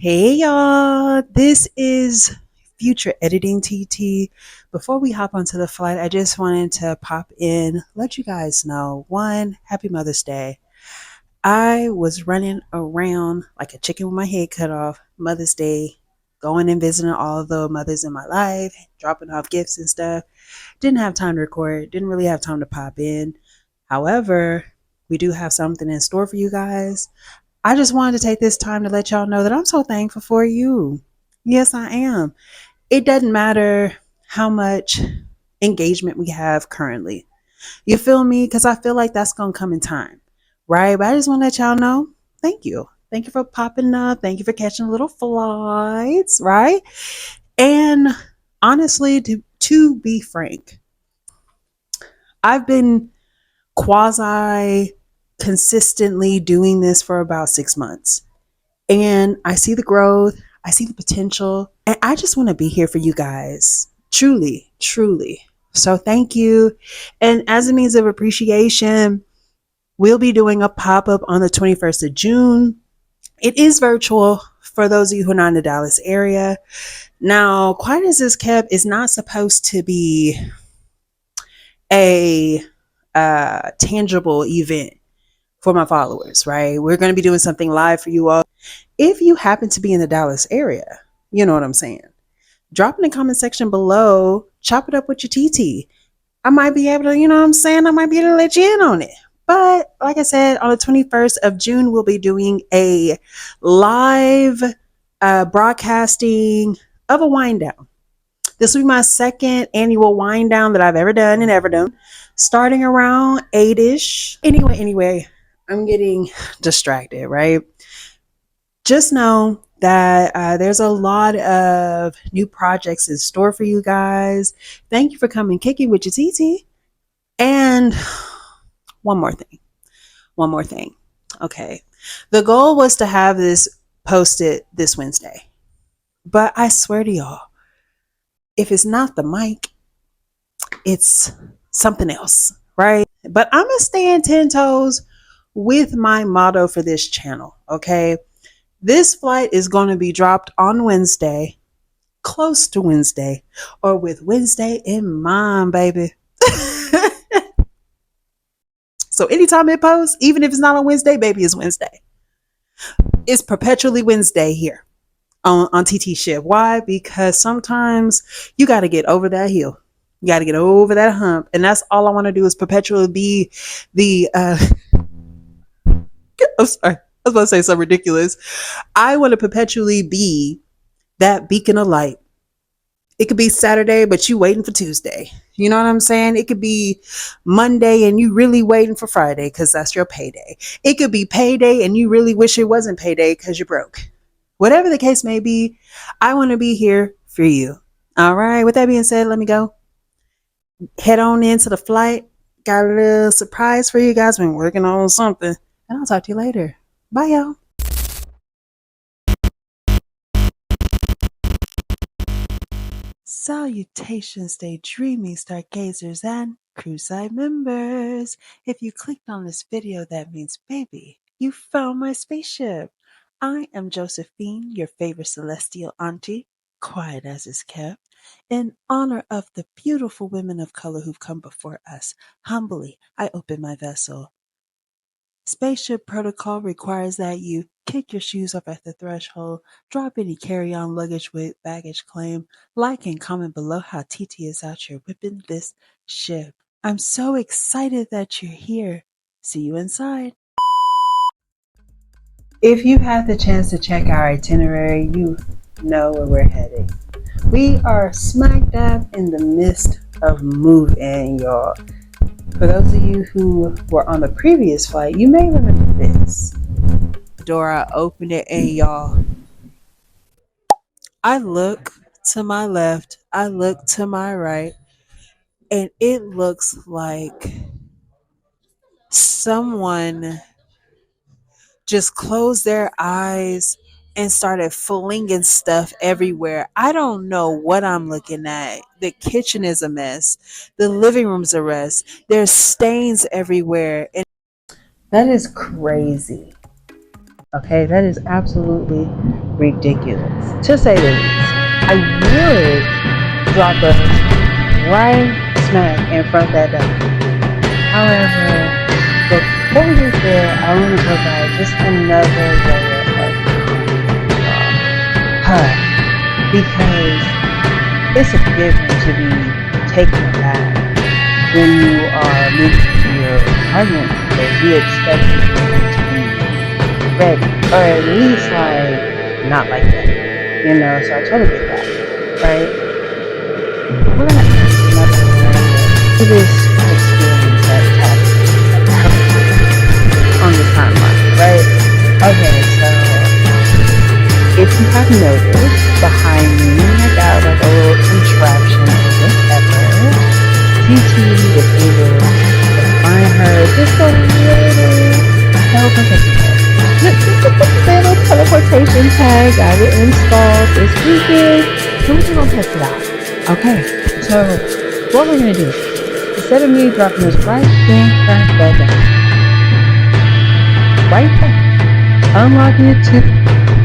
Hey y'all, this is Future Editing TT. Before we hop onto the flight, I just wanted to pop in, let you guys know one, happy Mother's Day. I was running around like a chicken with my head cut off Mother's Day, going and visiting all of the mothers in my life, dropping off gifts and stuff. Didn't have time to record, didn't really have time to pop in. However, we do have something in store for you guys. I just wanted to take this time to let y'all know that I'm so thankful for you. Yes, I am. It doesn't matter how much engagement we have currently. You feel me? Because I feel like that's going to come in time, right? But I just want to let y'all know thank you. Thank you for popping up. Thank you for catching little flights, right? And honestly, to be frank, I've been quasi consistently doing this for about 6 months. And I see the growth, I see the potential, and I just want to be here for you guys. Truly, truly. So thank you. And as a means of appreciation, we'll be doing a pop up on the 21st of June. It is virtual for those of you who are not in the Dallas area. Now, Quiet as Is Kept is not supposed to be a tangible event for my followers, right? We're going to be doing something live for you all. If you happen to be in the Dallas area, you know what I'm saying. Drop in the comment section below, chop it up with your TT. I might be able to, you know what I'm saying? I might be able to let you in on it. But like I said, on the 21st of June, we'll be doing a live broadcasting of a wind down. This will be my second annual wind down that I've ever done, starting around 8-ish. Anyway, I'm getting distracted, right? Just know that there's a lot of new projects in store for you guys. Thank you for coming kicking with your TT. And one more thing. Okay. The goal was to have this posted this Wednesday. But I swear to y'all, if it's not the mic, it's something else, right? But I'm going to stand 10 toes with my motto for this channel, okay? This flight is going to be dropped on Wednesday, close to Wednesday, or with Wednesday in mind, baby. So anytime it posts, even if it's not on Wednesday, baby, it's Wednesday. It's perpetually Wednesday here on TT Shift. Why? Because sometimes you got to get over that hill. You got to get over that hump. And that's all I want to do is perpetually be the, I'm sorry. I was about to say something ridiculous. I want to perpetually be that beacon of light. It could be Saturday, but you waiting for Tuesday. You know what I'm saying? It could be Monday and you really waiting for Friday because that's your payday. It could be payday and you really wish it wasn't payday because you're broke. Whatever the case may be, I want to be here for you. All right. With that being said, let me go. Head on into the flight. Got a little surprise for you guys. Been working on something. And I'll talk to you later. Bye, y'all. Salutations, daydreaming stargazers and crewside members. If you clicked on this video, that means, baby, you found my spaceship. I am Josephine, your favorite celestial auntie, quiet as is kept. In honor of the beautiful women of color who've come before us, humbly I open my vessel. Spaceship protocol requires that you kick your shoes off at the threshold, drop any carry-on luggage with baggage claim, like and comment below how TT is out here whipping this ship. I'm so excited that you're here. See you inside. If you've had the chance to check our itinerary, you know where we're heading. We are smack dab in the midst of move-in, y'all. For those of you who were on the previous flight, you may remember this. Dora opened it and y'all, I look to my left, I look to my right, and it looks like someone just closed their eyes and started flinging stuff everywhere. I don't know what I'm looking at. The kitchen is a mess. The living room's a mess. There's stains everywhere. And that is crazy. Okay, that is absolutely ridiculous, to say the least. I would drop us right smack in front of that door. However, before we get there, I want to provide just another layer of because it's a given to be taken aback when you are moving to your apartment because you expect people to be ready, or at least like not like that, So I totally get that, right? We're gonna add another layer to this experience that's happening on this timeline, right? Okay, so if you have noticed behind me, I got like a little contraption or whatever. TT was able to find her just a little teleportation tag. Just a little teleportation tag. Got it installed this weekend. So we're just gonna test it out. Okay, so what we're gonna do, instead of me dropping this right in front of that down, right there, unlocking it to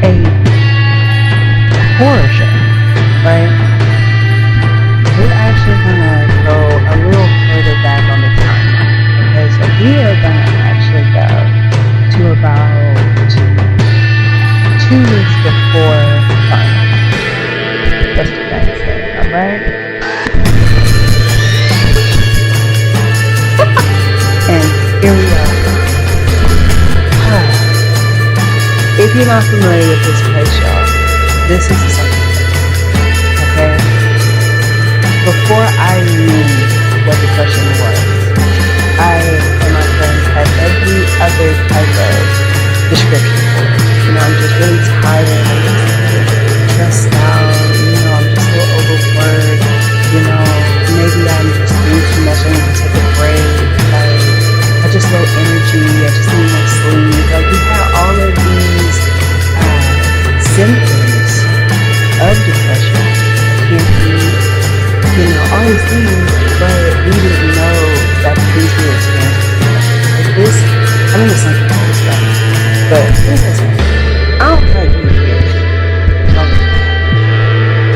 a horror show, right? We're actually gonna go a little further back on the timeline. Okay, so we are gonna actually go to about 2 weeks before finals. Let's do that instead, alright? And here we are. If you're not familiar with this place, y'all, this is the second place, okay? Before I knew what depression was, I and my friends had every other type of description for it. I'm just really tired, I'm just stressed out, I'm just a little overworked, maybe I'm just doing too much, I need to take a break, like, I just low energy, I just need more sleep. Like, we had all of these symptoms of depression. I can't eat, all these things, but we didn't know that the things we were experiencing like this. I mean, it's something else, right? But I don't feel like being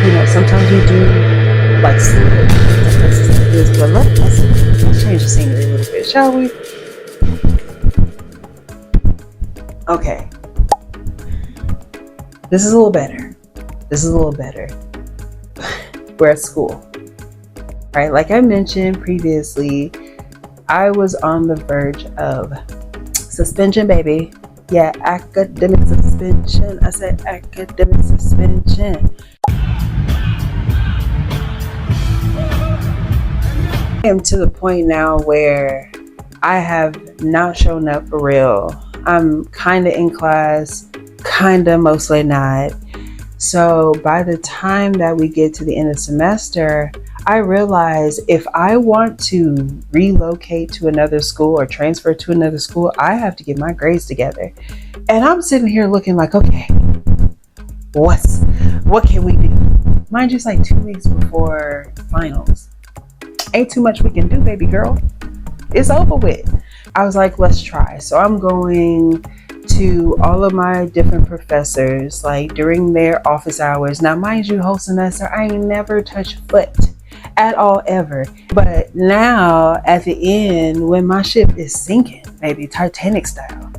here. Sometimes we do like sleep at places like this, but let's change the scenery a little bit, shall we? Okay. This is a little better. We're at school, right? Like I mentioned previously, I was on the verge of suspension, baby. Yeah, academic suspension. I said academic suspension. I am to the point now where I have not shown up for real. I'm kind of in class, kind of mostly not. So by the time that we get to the end of the semester, I realize if I want to relocate to another school or transfer to another school, I have to get my grades together. And I'm sitting here looking like, okay, what can we do? Mind you, it's like 2 weeks before finals. Ain't too much we can do, baby girl. It's over with. I was like, let's try. So I'm going to all of my different professors, like during their office hours. Now, mind you, whole semester, I ain't never touched foot at all, ever. But now, at the end, when my ship is sinking, maybe Titanic style.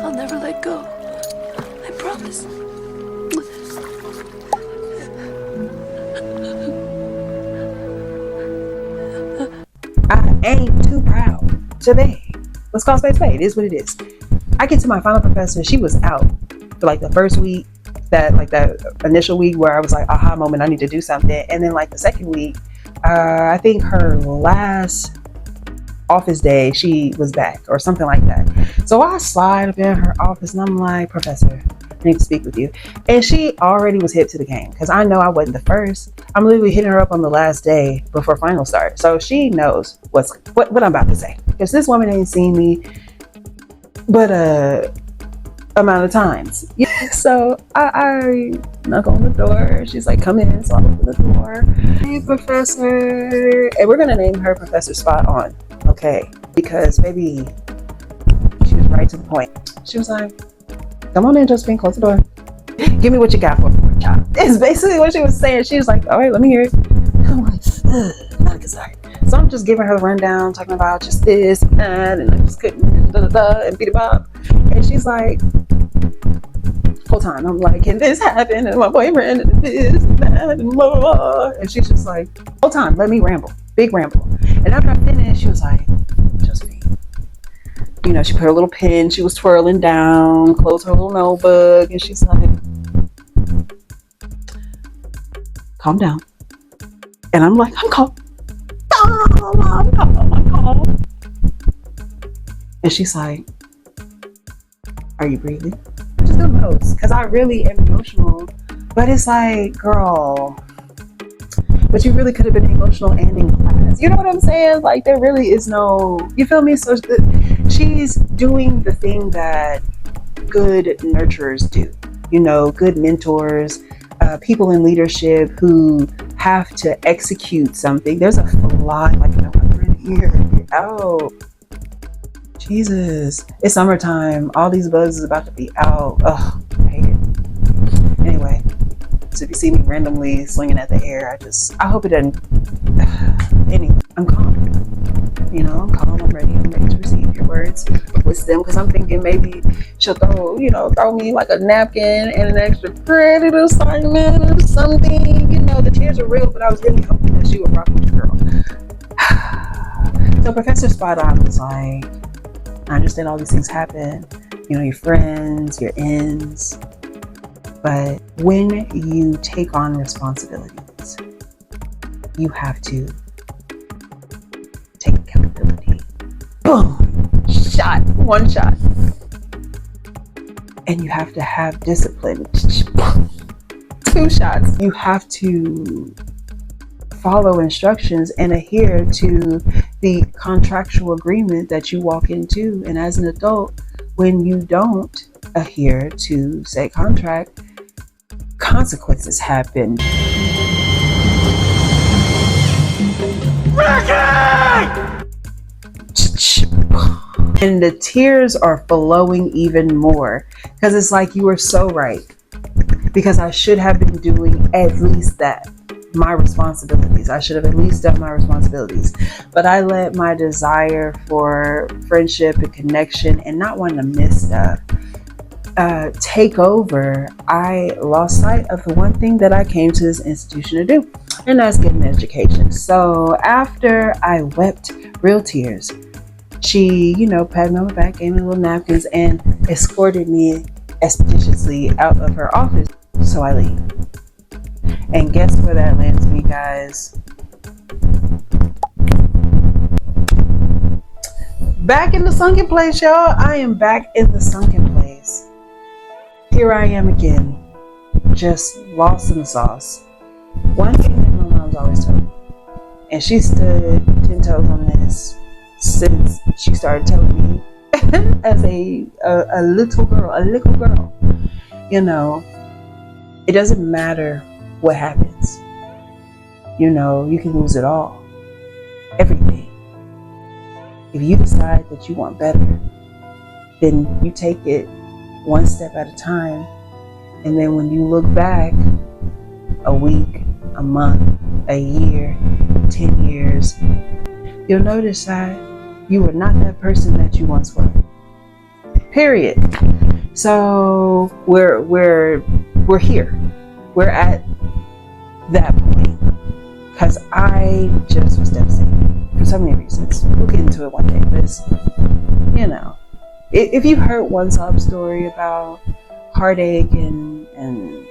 I'll never let go. I promise. I ain't too proud to beg. Let's call space spade. It is what it is. I get to my final professor. She was out for like the first week, that initial week where I was like, aha moment, I need to do something. And then like the second week, I think her last office day, she was back or something like that. So I slide up in her office and I'm like, Professor, I need to speak with you. And she already was hip to the game because I know I wasn't the first. I'm literally hitting her up on the last day before final start. So she knows what I'm about to say because this woman ain't seen me but amount of times. So I knock on the door. She's like, come in. So I open the door. Hey, Professor. And we're going to name her Professor Spot On. Okay. Because baby, she was right to the point. She was like, come on in, Josephine, close the door. Give me what you got for me, child. It's basically what she was saying. She was like, all right, let me hear it. I'm like, not a good start. So I'm just giving her the rundown, talking about just this and that, and I just couldn't, and beat it up. And she's like, whole time, I'm like, can this happen? And my boyfriend, and this and that, and blah, blah, blah. And she's just like, whole time, let me ramble, big ramble. And after I finished, she was like, Josephine, you know, she put her little pen, she was twirling down, closed her little notebook, and she's like, calm down. And I'm like, I'm calm. I'm calm. And she's like, are you breathing? I just don't know, because I really am emotional. But it's like, girl, but you really could have been emotional and in class. You know what I'm saying? Like, there really is no, you feel me? So she's doing the thing that good nurturers do. You know, good mentors, people in leadership who have to execute something. There's a fly like in here. Oh, Jesus! It's summertime. All these bugs is about to be out. Ugh, I hate it. Anyway, so if you see me randomly swinging at the air, I hope it doesn't. Anyway, I'm calm. You know, I'm calm. I'm ready to receive your words of wisdom, because I'm thinking maybe she'll throw me like a napkin and an extra credit assignment or something. You know, the tears are real, but I was really hoping that she would rock with your girl. So Professor Spot On was like, I understand all these things happen. You know, your friends, your ends. But when you take on responsibilities, you have to take accountability. Boom! Shot. One shot. And you have to have discipline. 2 shots. You have to follow instructions and adhere to the contractual agreement that you walk into. And as an adult, when you don't adhere to said contract, consequences happen. And the tears are flowing even more, because it's like, you were so right, because I should have been doing at least that. My responsibilities. I should have at least done my responsibilities. But I let my desire for friendship and connection and not wanting to miss stuff take over. I lost sight of the one thing that I came to this institution to do, and that's get an education. So after I wept real tears, she, patted me on the back, gave me little napkins, and escorted me expeditiously out of her office. So I leave. And guess where that lands me, guys? Back in the sunken place, y'all. I am back in the sunken place. Here I am again, just lost in the sauce. One thing that my mom's always told me, and she stood 10 toes on this since she started telling me as a little girl, it doesn't matter what happens. You can lose it all. Everything. If you decide that you want better, then you take it one step at a time. And then when you look back, a week, a month, a year, 10 years, you'll notice that you were not that person that you once were. Period. So we're here. We're at that point, because I just was devastated for so many reasons. We'll get into it one day, but it's, if you've heard one sob story about heartache and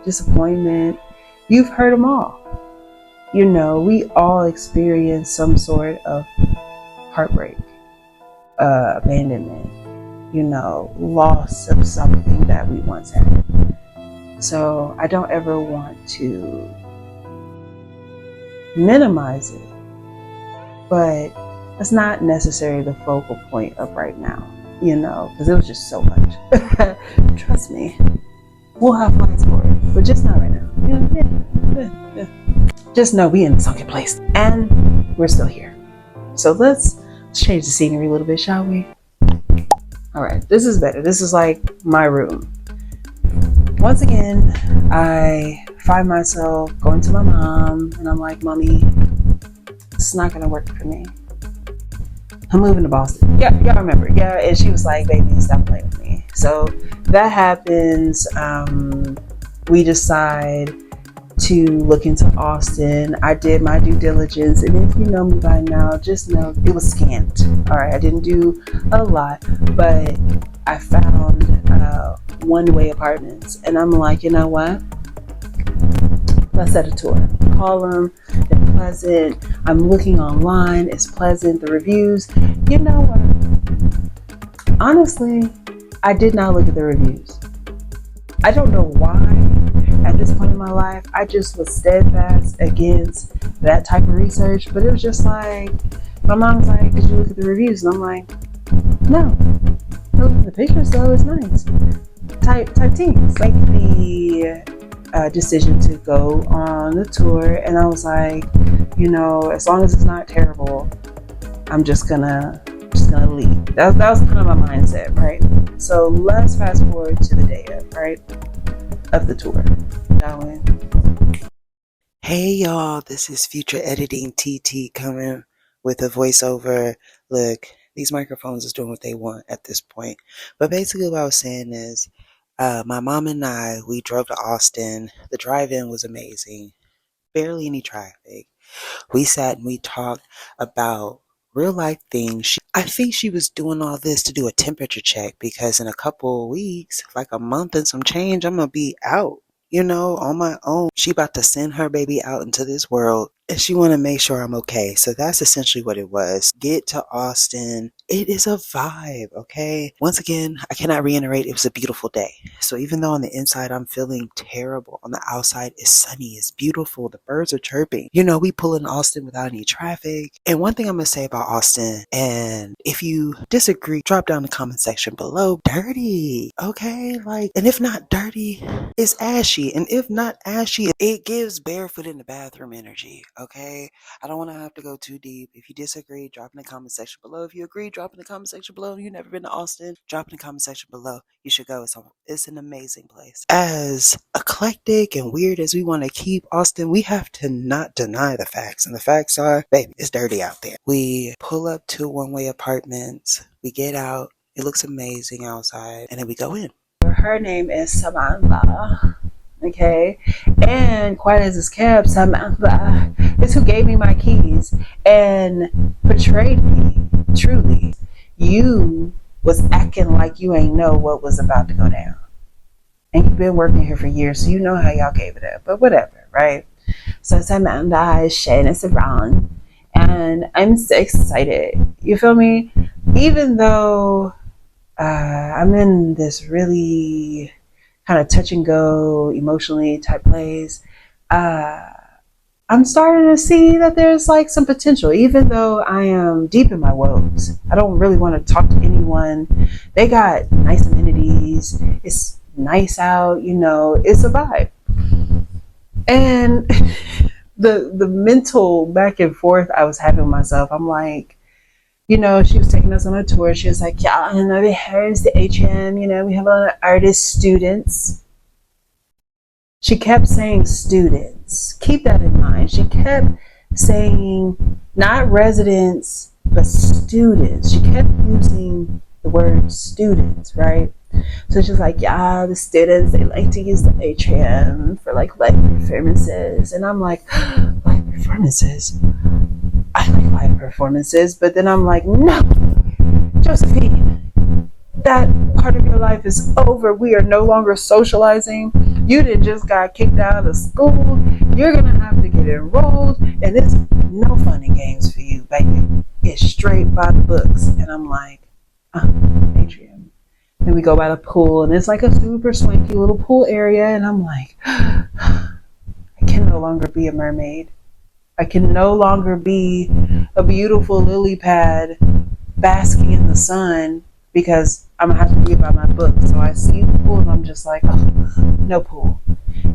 disappointment, you've heard them all. We all experience some sort of heartbreak, abandonment, loss of something that we once had. So I don't ever want to minimize it, but that's not necessarily the focal point of right now. because it was just so much. Trust me, we'll have flights for it, but just not right now. Just know we in the sunken place, and we're still here. So let's change the scenery a little bit, shall we? All right, this is better. This is like my room. Once again, I find myself going to my mom, and I'm like, Mommy, it's not gonna work for me. I'm moving to Boston. Yeah, y'all remember. Yeah, and she was like, baby, stop playing with me. So that happens. We decide to look into Austin. I did my due diligence, and if you know me by now, just know it was scant. All right, I didn't do a lot, but I found one-way apartments, and I'm like, you know what? Let's set a tour. Call them. They're pleasant. I'm looking online. It's pleasant. The reviews. You know what? Honestly, I did not look at the reviews. I don't know why. At this point in my life, I just was steadfast against that type of research. But it was just like, my mom's like, did you look at the reviews? And I'm like, no. The pictures though is nice. Type things. Like the decision to go on the tour, and I was like, as long as it's not terrible, I'm just gonna leave. That was kind of my mindset, right? So let's fast forward to the day of, right, of the tour. Hey y'all, this is future editing TT coming with a voiceover. Look, these microphones is doing what they want at this point. But basically what I was saying is, my mom and I, we drove to Austin. The drive-in was amazing. Barely any traffic. We sat and we talked about real life things. I think she was doing all this to do a temperature check because in a couple of weeks, like a month and some change, I'm gonna be out, on my own. She about to send her baby out into this world, and she want to make sure I'm okay. So that's essentially what it was. Get to Austin. It is a vibe, okay? Once again, I cannot reiterate, it was a beautiful day. So even though on the inside I'm feeling terrible, on the outside it's sunny, it's beautiful, the birds are chirping. We pull in Austin without any traffic. And one thing I'm gonna say about Austin, and if you disagree, drop down in the comment section below. Dirty, okay? And if not dirty, it's ashy. And if not ashy, it gives barefoot in the bathroom energy, okay? I don't want to have to go too deep. If you disagree, drop in the comment section below. If you agree, drop in the comment section below. If you've never been to Austin, drop in the comment section below. You should go. It's an amazing place. As eclectic and weird as we want to keep Austin, we have to not deny the facts. And the facts are, baby, it's dirty out there. We pull up to one-way apartments. We get out. It looks amazing outside. And then we go in. Her name is Samantha. Okay, and quiet as it's kept, Samantha is who gave me my keys and portrayed me. Truly, you was acting like you ain't know what was about to go down, and you've been working here for years, so you know how y'all gave it up. But whatever, right? So Samantha is Shane around, and I'm so excited. You feel me? Even though I'm in this really kind of touch and go emotionally type place, I'm starting to see that there's some potential, even though I am deep in my woes. I don't really want to talk to anyone. They got nice amenities. It's nice out, it's a vibe. And the mental back and forth I was having with myself, I'm like, she was taking us on a tour. She was like, yeah, over here's the HM, we have a lot of artist students. She kept saying students. Keep that in mind. She kept saying not residents, but students. She kept using the word students, right? So she's like, yeah, the students, they like to use the atrium for live performances. And I'm like, live performances? I like live performances. But then I'm like, no, Josephine, that part of your life is over. We are no longer socializing. You didn't just got kicked out of school. You're going to have to get enrolled. And it's no fun and games for you, baby. It's straight by the books. And I'm like, atrium. Then we go by the pool, and it's like a super swanky little pool area. And I'm like, I can no longer be a mermaid. I can no longer be a beautiful lily pad basking in the sun because I'm gonna have to be by my book. So I see the pool and I'm just like, oh, no pool.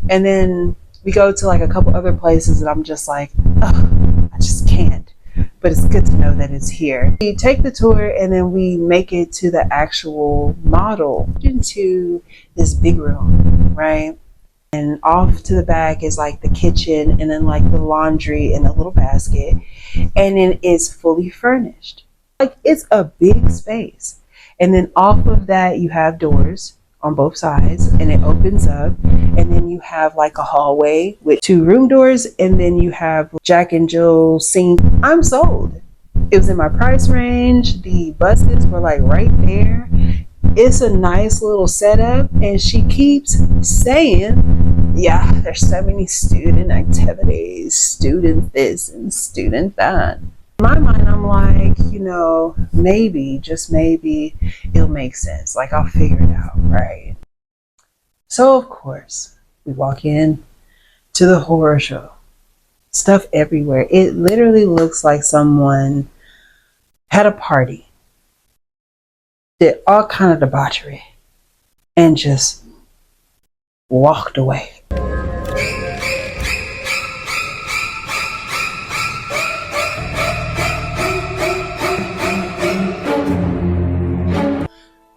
And then we go to like a couple other places and I'm just like, oh, I just can't. But it's good to know that it's here. We take the tour and then we make it to the actual model, into this big room, right? And off to the back is like the kitchen and then like the laundry in a little basket. And then it's fully furnished. Like it's a big space. And then off of that, you have doors on both sides and it opens up. And then you have like a hallway with 2 room doors. And then you have Jack and Jill sink. I'm sold. It was in my price range. The buses were like right there. It's a nice little setup. And she keeps saying, yeah, there's so many student activities, student this and student that. In my mind, I'm like, maybe, just maybe it'll make sense. Like I'll figure it out, right? So of course, we walk in to the horror show. Stuff everywhere. It literally looks like someone had a party, did all kind of debauchery, and just walked away.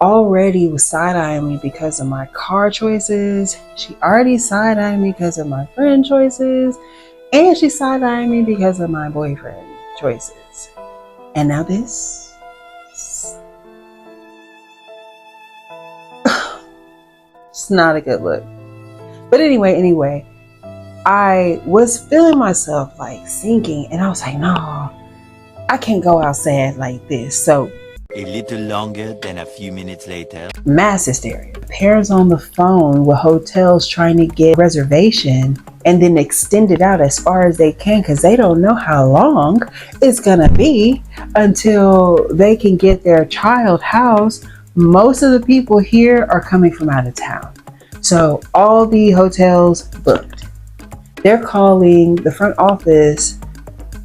Already was side-eyeing me because of my car choices. She already side-eyeing me because of my friend choices. And she side-eyeing me because of my boyfriend choices. And now this. It's not a good look. But anyway, I was feeling myself like sinking. And I was like, no, I can't go outside like this. So a little longer than a few minutes later. Mass hysteria. Parents on the phone with hotels trying to get reservation and then extend it out as far as they can because they don't know how long it's gonna be until they can get their child housed. Most of the people here are coming from out of town. So all the hotels booked. They're calling the front office,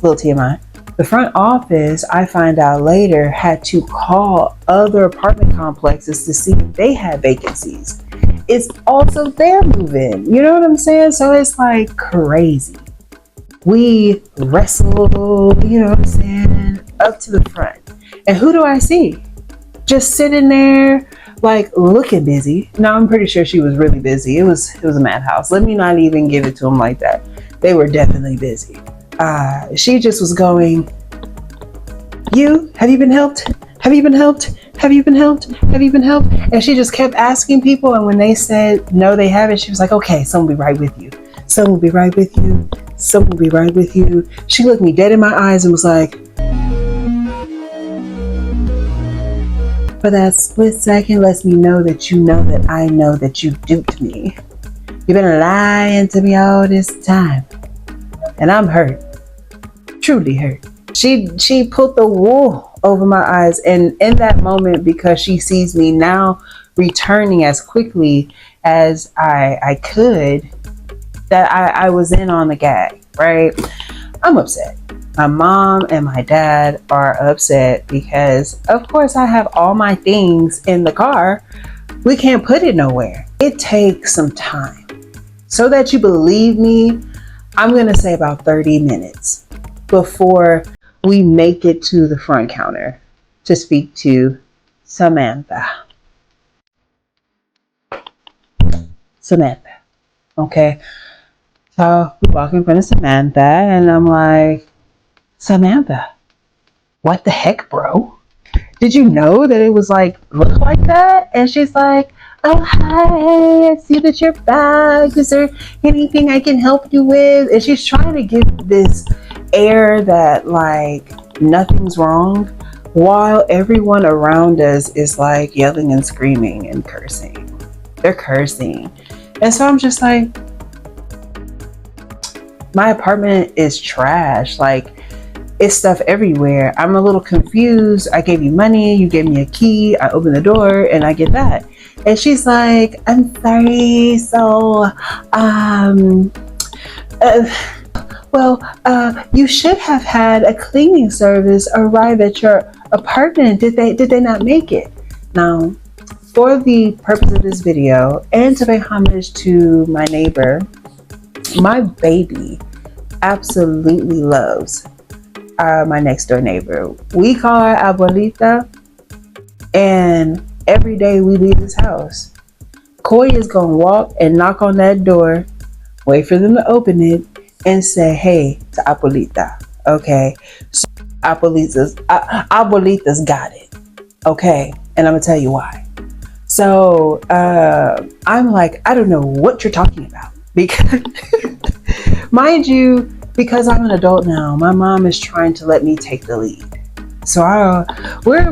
little TMI, the front office, I find out later, had to call other apartment complexes to see if they had vacancies. It's also their move-in. You know what I'm saying? So it's like crazy. We wrestled, you know what I'm saying, up to the front. And who do I see? Just sitting there, like looking busy. Now I'm pretty sure she was really busy. It was a madhouse. Let me not even give it to them like that. They were definitely busy. She just was going, have you been helped? Have you been helped? Have you been helped? Have you been helped? And she just kept asking people. And when they said, no, they haven't, she was like, okay, someone will be right with you. Someone will be right with you. Someone will be right with you. She looked me dead in my eyes and was like, for that split second lets me know that I know that you duped me. You've been lying to me all this time. And I'm hurt. Truly hurt. She put the wool over my eyes, and in that moment, because she sees me now returning as quickly as I could, that I was in on the gag, right? I'm upset. My mom and my dad are upset because, of course, I have all my things in the car. We can't put it nowhere. It takes some time. So that you believe me, I'm going to say about 30 minutes before we make it to the front counter to speak to Samantha. Okay. So we walk in front of Samantha and I'm like, Samantha, what the heck, bro? Did you know that it was like, look like that? And she's like, oh, hi, I see that you're back. Is there anything I can help you with? And she's trying to give this air that like nothing's wrong while everyone around us is like yelling and screaming and cursing. They're cursing. And so I'm just like, my apartment is trash. Like, it's stuff everywhere. I'm a little confused. I gave you money, you gave me a key, I open the door and I get that. And she's like, I'm sorry. So, you should have had a cleaning service arrive at your apartment. Did they not make it? Now, for the purpose of this video and to pay homage to my neighbor, my baby absolutely loves my next door neighbor. We call her Abuelita, and every day we leave this house, Koi is going to walk and knock on that door, wait for them to open it, and say, hey, to Abuelita. Okay? So Abuelita's got it. Okay? And I'm going to tell you why. So I'm like, I don't know what you're talking about. Because, mind you, because I'm an adult now, my mom is trying to let me take the lead. So we're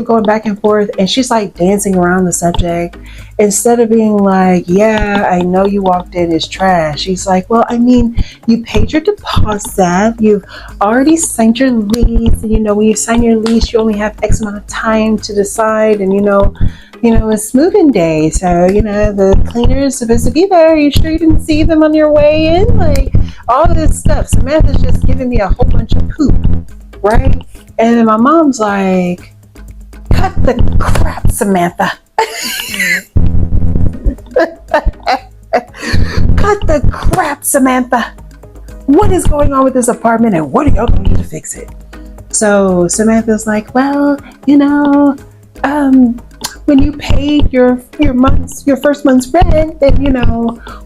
going back and forth, and she's like dancing around the subject. Instead of being like, yeah, I know you walked in, it's trash. She's like, well, I mean, you paid your deposit, you've already signed your lease, and when you sign your lease, you only have X amount of time to decide, and it's moving day, so the cleaner is supposed to be there. Are you sure you didn't see them on your way in? Like all this stuff. Samantha's just giving me a whole bunch of poop, right? And then my mom's like, cut the crap, Samantha. Cut the crap, Samantha. What is going on with this apartment, and what are y'all going to do to fix it? So Samantha's like, well, when you paid your first month's rent, then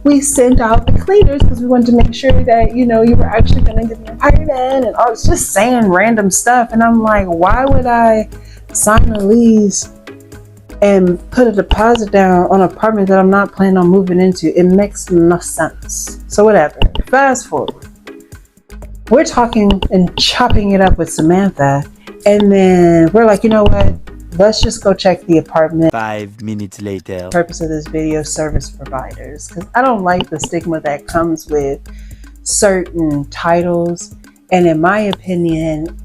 we sent out the cleaners because we wanted to make sure that you were actually going to get the apartment. And I was just saying random stuff, and I'm like, why would I sign a lease and put a deposit down on an apartment that I'm not planning on moving into? It makes no sense. So whatever. Fast forward, we're talking and chopping it up with Samantha, and then we're like, you know what? Let's just go check the apartment. 5 minutes later. Purpose of this video, service providers, because I don't like the stigma that comes with certain titles. And in my opinion,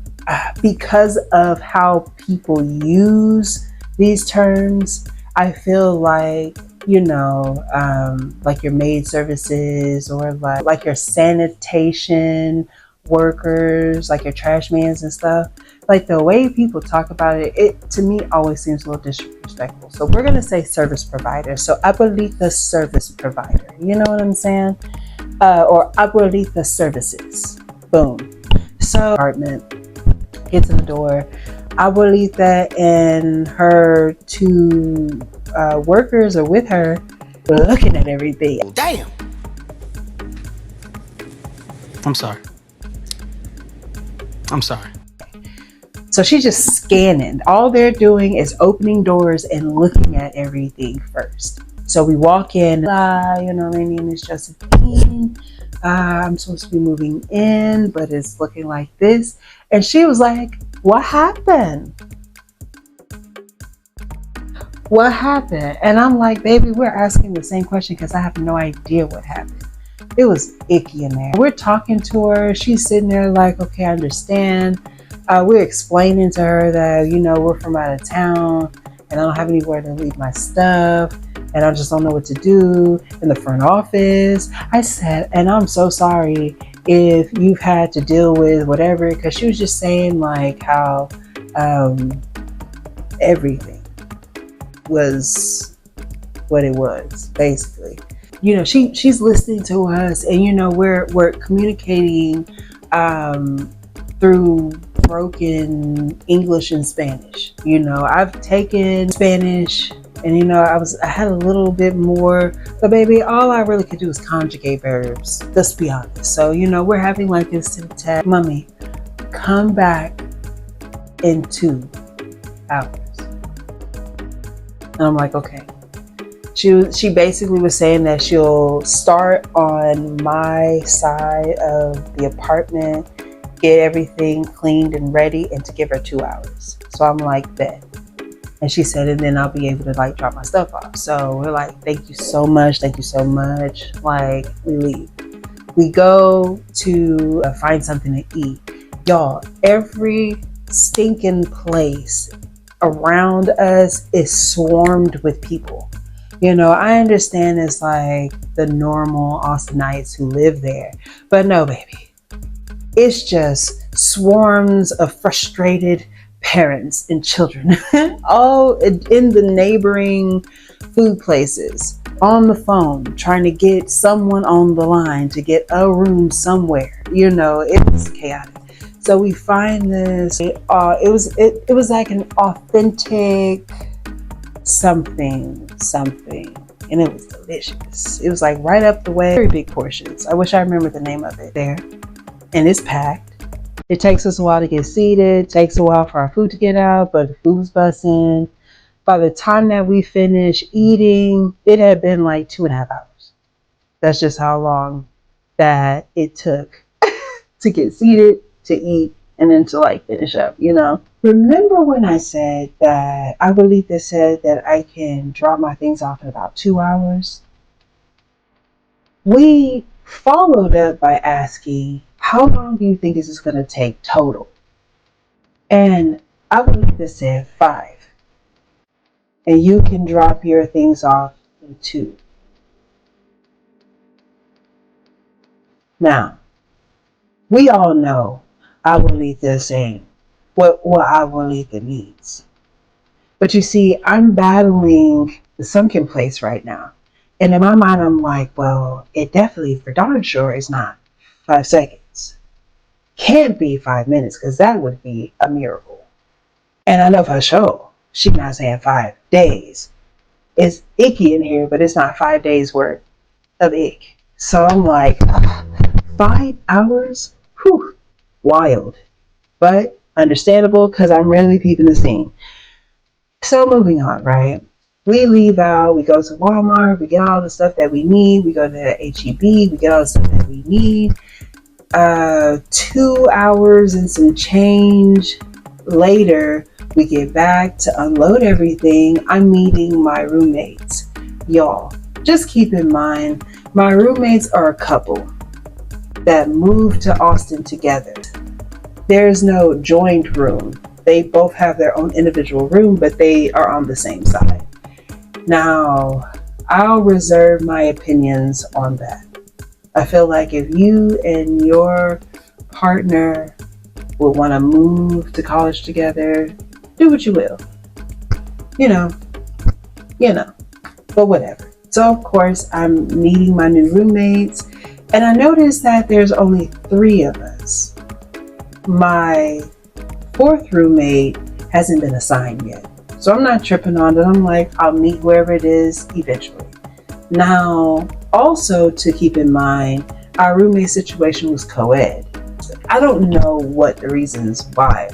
because of how people use these terms, I feel like like your maid services, or like your sanitation workers, like your trash mans and stuff. Like the way people talk about it to me always seems a little disrespectful. So we're gonna say service provider. So Abuelita service provider. You know what I'm saying? Or Abuelita services. Boom. So apartment, get to the door. Abuelita and her two workers are with her, looking at everything. Damn. I'm sorry. So she's just scanning. All they're doing is opening doors and looking at everything first. So we walk in. My name is Josephine. I'm supposed to be moving in, but it's looking like this. And she was like, what happened? What happened? And I'm like, baby, we're asking the same question because I have no idea what happened. It was icky in there. We're talking to her. She's sitting there like, okay, I understand. We're explaining to her that, we're from out of town and I don't have anywhere to leave my stuff and I just don't know what to do in the front office. I said, and I'm so sorry if you've had to deal with whatever, because she was just saying like how everything was what it was, basically. She's listening to us, and we're communicating through broken English and Spanish. I've taken Spanish, and I had a little bit more, but baby, all I really could do is conjugate verbs. Let's be honest. So we're having like this tip, mommy, come back in 2 hours, and I'm like, okay. She basically was saying that she'll start on my side of the apartment, get everything cleaned and ready, and to give her 2 hours. So I'm like, bet. And she said, and then I'll be able to like drop my stuff off. So we're like, thank you so much. Like, we leave. We go to find something to eat. Y'all, every stinking place around us is swarmed with people. I understand it's like the normal Austinites who live there, but no, baby. It's just swarms of frustrated parents and children all in the neighboring food places, on the phone, trying to get someone on the line to get a room somewhere. It was chaotic. So we find this. It was like an authentic something, and it was delicious. It was like right up the way, very big portions. I wish I remember the name of it there. And it's packed. It takes us a while to get seated. It takes a while for our food to get out, but the food's busting. By the time that we finished eating, it had been like 2.5 hours. That's just how long that it took to get seated, to eat, and then to like finish up. Remember when I said that I believe they said that I can drop my things off in about 2 hours? We followed up by asking, how long do you think this is going to take total? And I believe they said 5. And you can drop your things off in 2. Now, we all know Abuelita saying what Abuelita needs. But you see, I'm battling the sunken place right now. And in my mind, I'm like, well, it definitely, for darn sure, is not 5 seconds. Can't be 5 minutes, because that would be a miracle. And I know for sure, she's not saying 5 days. It's icky in here, but it's not 5 days worth of ick. So I'm like, 5 hours? Whew, wild. But understandable, because I'm really peeping the scene. So moving on, right? We leave out, we go to Walmart, we get all the stuff that we need, we go to HEB, we get all the stuff that we need. 2 hours and some change later, we get back to unload everything. I'm meeting my roommates. Y'all, just keep in mind, my roommates are a couple that moved to Austin together. There's no joined room. They both have their own individual room, but they are on the same side. Now, I'll reserve my opinions on that. I feel like if you and your partner would want to move to college together, do what you will. You know, but whatever. So, of course, I'm meeting my new roommates, and I noticed that there's only 3 of us. My 4th roommate hasn't been assigned yet. So I'm not tripping on it. I'm like, I'll meet whoever it is eventually. Now, also to keep in mind, our roommate situation was co-ed. I don't know what the reasons why,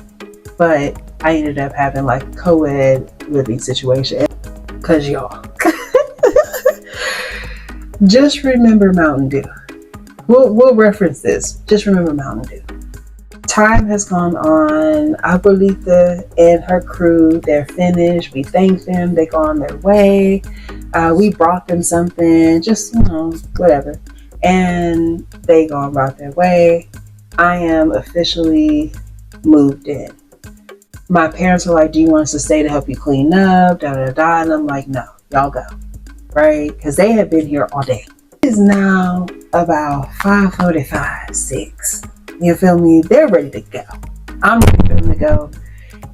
but I ended up having like a co-ed living situation. Cause y'all, just remember Mountain Dew. We'll reference this. Just remember Mountain Dew. Time has gone on. Abuelita and her crew, they're finished. We thanked them. They go on their way. We brought them something, just, whatever. And they go about their way. I am officially moved in. My parents were like, do you want us to stay to help you clean up? Da, da, da. And I'm like, no, y'all go. Right? Because they have been here all day. It is now about 5:45, 6. You feel me? They're ready to go. I'm ready for them to go.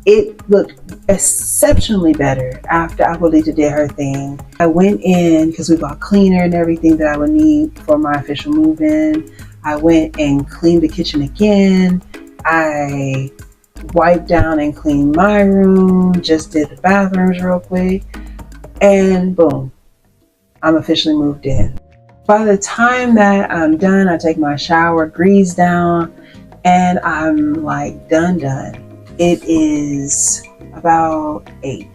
It looked exceptionally better after Abuelita did her thing. I went in because we bought cleaner and everything that I would need for my official move-in. I went and cleaned the kitchen again. I wiped down and cleaned my room. Just did the bathrooms real quick. And boom, I'm officially moved in. By the time that I'm done, I take my shower, grease down, and I'm like done. It is about 8.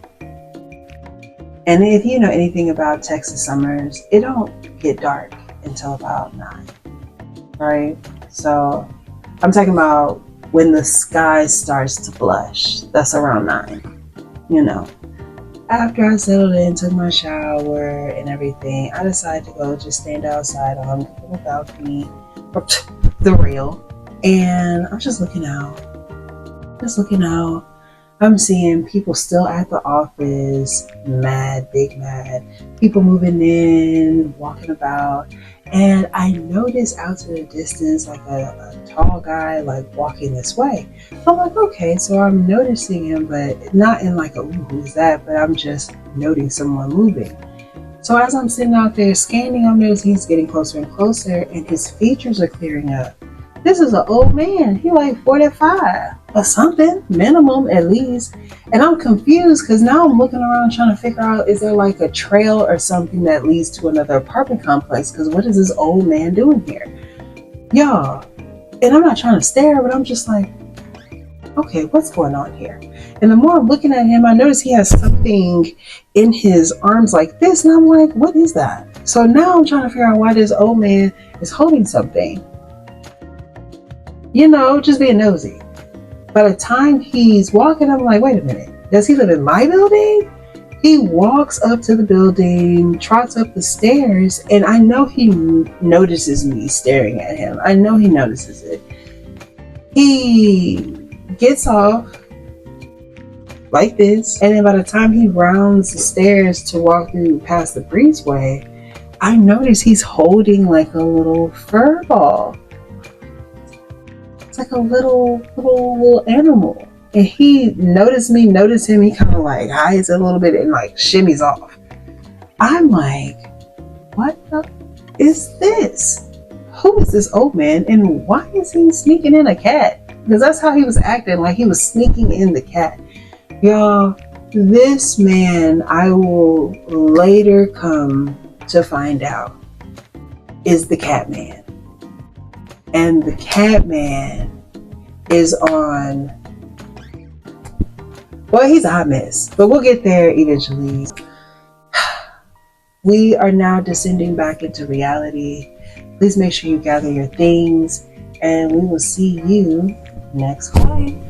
And if you know anything about Texas summers, it don't get dark until about 9, right? So I'm talking about when the sky starts to blush. That's around 9, After I settled in, took my shower and everything, I decided to go just stand outside on the balcony, the rail, and I'm just looking out. I'm seeing people still at the office, mad, big mad, people moving in, walking about. And I noticed out to the distance, like a tall guy, like walking this way. I'm like, okay, so I'm noticing him, but not in like a, ooh, who's that? But I'm just noting someone moving. So as I'm sitting out there scanning, I'm noticing he's getting closer and closer, and his features are clearing up. This is an old man. He like 45 or something, minimum at least. And I'm confused because now I'm looking around trying to figure out, is there like a trail or something that leads to another apartment complex? Because what is this old man doing here? Y'all. And I'm not trying to stare, but I'm just like, okay, what's going on here? And the more I'm looking at him, I notice he has something in his arms like this. And I'm like, what is that? So now I'm trying to figure out why this old man is holding something. You know, just being nosy. By the time he's walking, I'm like, wait a minute. Does he live in my building? He walks up to the building, trots up the stairs, and I know he notices me staring at him. I know he notices it. He gets off like this, and then by the time he rounds the stairs to walk through past the breezeway, I notice he's holding like a little fur ball. It's like a little animal. And he noticed me, noticed him, he kind of like hides a little bit and like shimmies off. I'm like, what the is this? Who is this old man and why is he sneaking in a cat? Because that's how he was acting, like he was sneaking in the cat. Y'all, this man, I will later come to find out, is the cat man. And the cat man is on, well, he's a hot mess, but we'll get there eventually. We are now descending back into reality. Please make sure you gather your things, and we will see you next time.